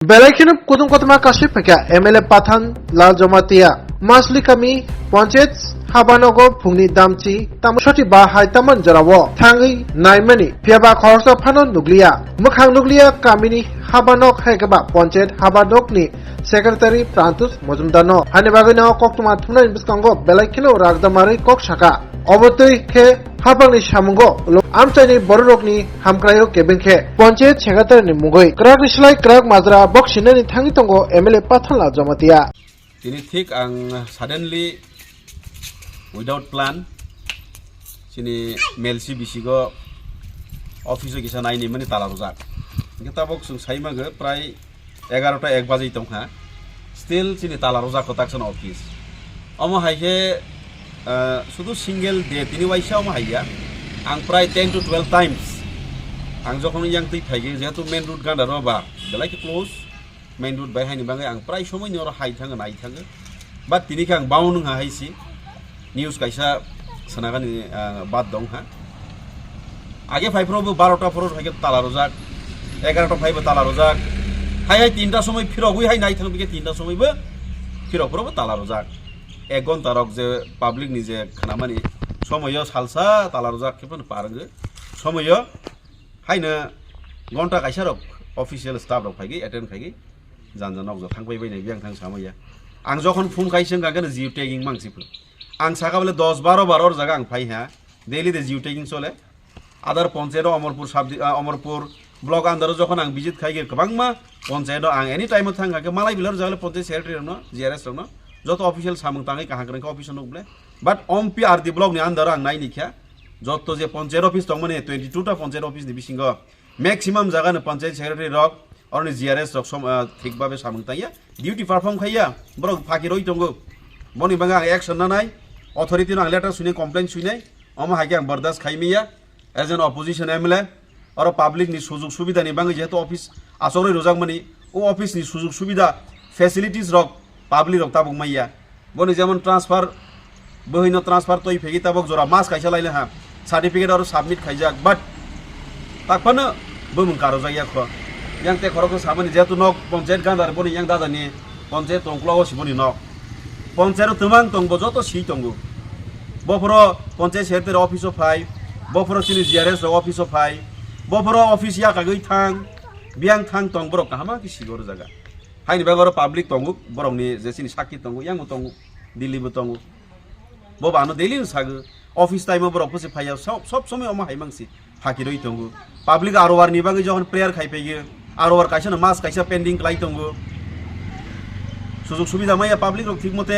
বেলাইখিনো কুতুম কতমা কাশি ফেকা MLA পাঠান লাল জমাতিয়া মাসলি কামি পঞ্চায়েত হাবানগর ফুংনি দামচি তামসটি বা হাইতামান জরাwo থাঙ্গি নাইমানি ফিয়াবা খরসা Fanon নুগলিয়া মুখাং নুগলিয়া Kaminey হাবানক হাইগাবা panchayat হাবানকনি secretary প্রান্তুস মজুমদানো হানি বাগিনো কক্তমা থুনাই বিসকাঙ্গো বেলাইখিনো রাগদামারি cock শাখা অবতৈ খে হাবাংনি সামুঙ্গো আমচাইনি বড়রকনি হামক্রাयो কেবেংখে পঞ্চায়েত সেক্রেটারিনি মুগৈ ক্রাক ইসলাই ক্রাক মাজরা বক্সিনানি থাঙ্গি তঙ্গো এমএলএ পাঠান লাল Jamatia Ini thik ang suddenly without plan sini melsi bisigo office kisa naini mani tala rojak kita bok sung sai mage prai 11 ta 1 baje tongha still sini tala rojak ko taksan office omo haike শুধু single day তিনি ওয়াইসা omo haiya ang prai 10 to 12 times ang যখন yang tui phaige jehetu main road ganda roba belai close main road by haini bangai ang prai somoi nyor hai thanga nai thanga but tini kang baun nga haisi news kaisa sanagani bad dong ha age phai probo 12 ta poror haike tala rojak 11 ta phai bo tala rojak hai 3 ta somoi phirogui hai nai thang bige 3 ta somoi bo phirog probo tala rojak 1 ঘন্টা rock যে public নিজে খানামানি সময়ও salsa তালা রোজা কেপন পারঙ্গে সময়ও হাইনো ঘন্টা কাইসা রক অফিসিয়াল স্টাফ রক ফাইগি অ্যাটেন্ড ফাইগি জানজান নক থাंबाय बायनाय बि आं थां सामैया आं जखन फुं काइसों गागोन जिउ टेगिं मांसिफोर आं साकाबले 10 12 जागा आं फाइ हा डेली दे जिउ टेगिं चले आदार पन्चायत अमरपुर साबदि अमरपुर ब्लक आन्दार जखन आं विजिट खाइगे गोबांमा पन्चायत आं एनी टाइम थांगाके मालाय बिलर जागले पन्चायत सेक्रेटारि न जिआरएस न যত অফিসিয়াল সামুং তাঙ্গি কাহাগ্রেন অফিস নকলে বাট অমপি আর দি ব্লক নি আন্দার আং নাই নিখিয়া যত যে পঞ্চায়েত অফিস দং মানে 22 টা পঞ্চায়েত অফিস নি বিসিঙ্গ ম্যাক্সিমাম জায়গা নে পঞ্চায়েত সেক্রেটারি রক আর নি জিআরএস রক ঠিকভাবে সামুং তাইয়া ডিউটি পারফর্ম খাইয়া বড় ফাকি রই দঙ্গো বনি বাঙ্গা অ্যাকশন না নাই অথরিটি না লেটার শুনে কমপ্লেইন শুনে অম হাইকে আং বরদাস খাইমিয়া এজ এন অপোজিশন এমএলএ আর পাবলিক নি সুযোগ সুবিধা নি বাঙ্গি যেহেতু অফিস আসরে রোজাক মানি ও অফিস নি সুযোগ সুবিধা ফ্যাসিলিটিস রক পাবলিক রক তাবক মাইয়া বনি যেমন ট্রান্সফার বহিন ট্রান্সফার তৈ ফেগি তাবক জরা মাস কাইসা লাইলে হা সার্টিফিকেট আর সাবমিট খাইজাক বাট তাকফানো বমুন কারো যাইয়া খ yang te khorok samani jetu nok panchayat গান্দার বনি yang dadani panchayat tongklawo siboni nok panchayat tumang tongbo joto si tongo boforo panchayat secretary office of ফাই boforo sini GRS office of ফাই boforo office ya kagoi thang biang thang tong borok kahama ki sigor jaga haini bagoro public tongu borongni jesini sakki tongu yang tongu dilli bo tongu bo bano daily sagu office time borok pose phaya sob somoy oma haimangsi phaki roi tongu public arowar ni bangi jokhon prayer khai pege arowar kaisa mas kaisa pending klai tongu sujog subida maya public rok thik mote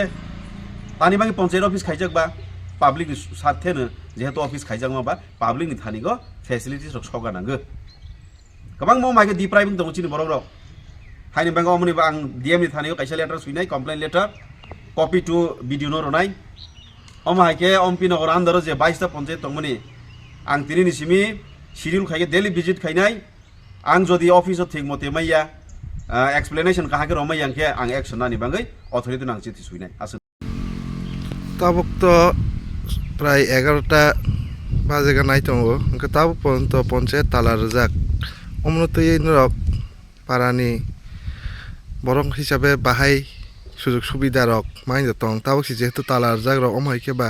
tani bangi panchayat office khaijak ba public ni sathe ne jehetu office khaijak ma ba public ni thani go facilities rok soga nango kabang mo maike di private tongu chini borok rok हाइनि बेंगाव मनि आं DM नि थानायाव काइसा later सुइनाय complain later कपि to video न रनाय अम हाइके MP नगर under जे 22 टा पन्चायत दंमनि आं तिनि सिमि schedule खाइके डेली विजिट खाइनाय आं जदि अफिसआव थिक मते मैया एक्सप्लेनेशन काहाके रमाय आंखे आं एक्शन नानि बांगै अथरिटी नां चिठि सुइनाय आसु ताबुक तो प्राय 11टा बाजेगा नाय दंगो ओंके ताबुक पर्यन्त पन्चायत ताला रजाक अमनतयै नरक पारानि বরং হিসাবে বাহাই সুযোগ সুবিধা রক মাইন দং তাবক সি যেহেতু তালার জাগ রক অমহাই কেবা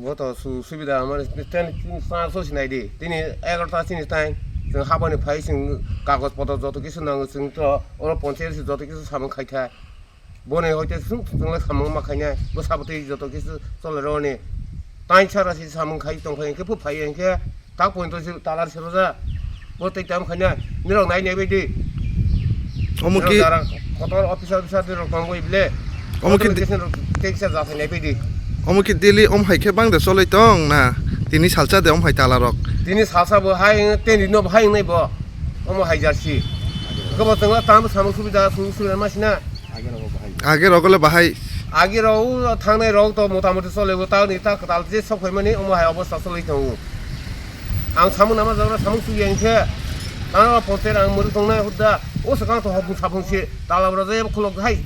বত সুবিধা আমার তেন 500 সিনাই দি তিনি 11টা সিনি তাই जों हाबानि फाय जों कागज पत्र যত কিছু নাঙ্গো जों তো ওর পঞ্চায়েত যত কিছু সামন খাইथा বনে হইতে जोंलाय सामन माखायना बसाबते যত কিছু চলে রনে তাই ছাড়া সি সামন খাই দং ফাইকে ফু ফাই এনকে তা পয়েন্ট তালার সেরজা বতে তাম খাইনা নিরং নাই নাই বাयदि অমুকি কতর অফিসার অফিসারদের রকম কইবলে অমুকি টেক্সা যাছে নাই বাयदि অমুকি দিলি অমহাইকে বাংদে চলাই দং না তিনি সালসা দে অমহাই তালারক তিনি সালসাবো হাই তেনি ন হাই নাই ব অমহাই জারসি গব তংলা তাম সামু সুবিধা সুবিধা মাসিনা আগে রগলে বাহাই আগে রাও থাংনাই রাও তো মোটামুটি চলেবো তাও নি তা তাল যে সব হইমানি অমহাই অবস্থা চলাই দং आं सामु नामा जाग्रा सामु सुयेंखे आं पन्चायत आं मोर दंना हुदा ओ सकां तो हबु साबुंसि तालाब्रा जे खुलक हाय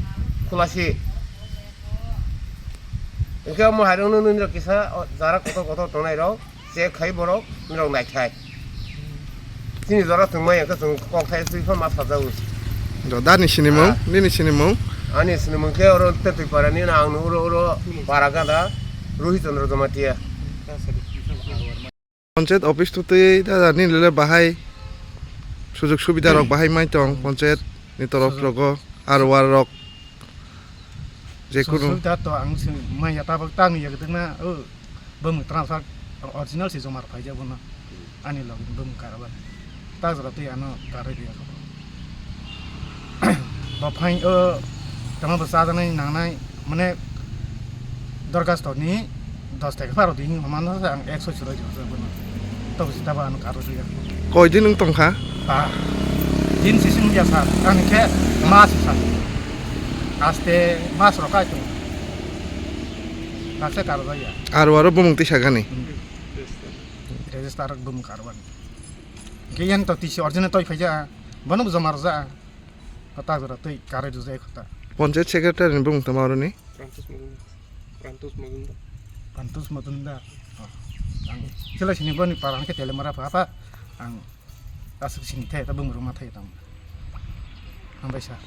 खुलासि एखे म हारन न किसा जारा कत कत तनाय राव जे खाय बरक निरं नायथाय sini jara tung mai ka tung kok thai sui pham ma sajau Dani sini mong, nini sini mong. ani sini mungke oro tetu parani na ang uro paraga da Rohit Chandra Jamatia panchayat অফিসটোতে দাদা নিলে বাহাই সুযোগ সুবিধা rock বাহাই মাই তং পঞ্চায়েত নি তরফ rock আর war rock যে কোনো sudah tu ang mai ya tabak tang ya gitu na bum transfer original si jomar pai jabuna ani log bum karaban ta jara tu ano kare dia ba pai tama basa nai nang nai mane দরখাস্ত নি 10 টাকা পারো দিন মানো ang 100 ছিল জবনা তো সিতা ba ano karo dia কয়দিন নং Tankha din sisin dia sa kan ke mas sa aste mas rokai tu kakse karo ya আর ওয়ারও বমংতি সাগানি register bum karban kian to tisi original toy phaja banu jamar za kata jara tei kare ju jai khata panchayat secretary বমং তামারনি pantus matunda ang sila sini bani parang ke telemara apa ang asuk sini teh ta bum rumah teh tam sampai sa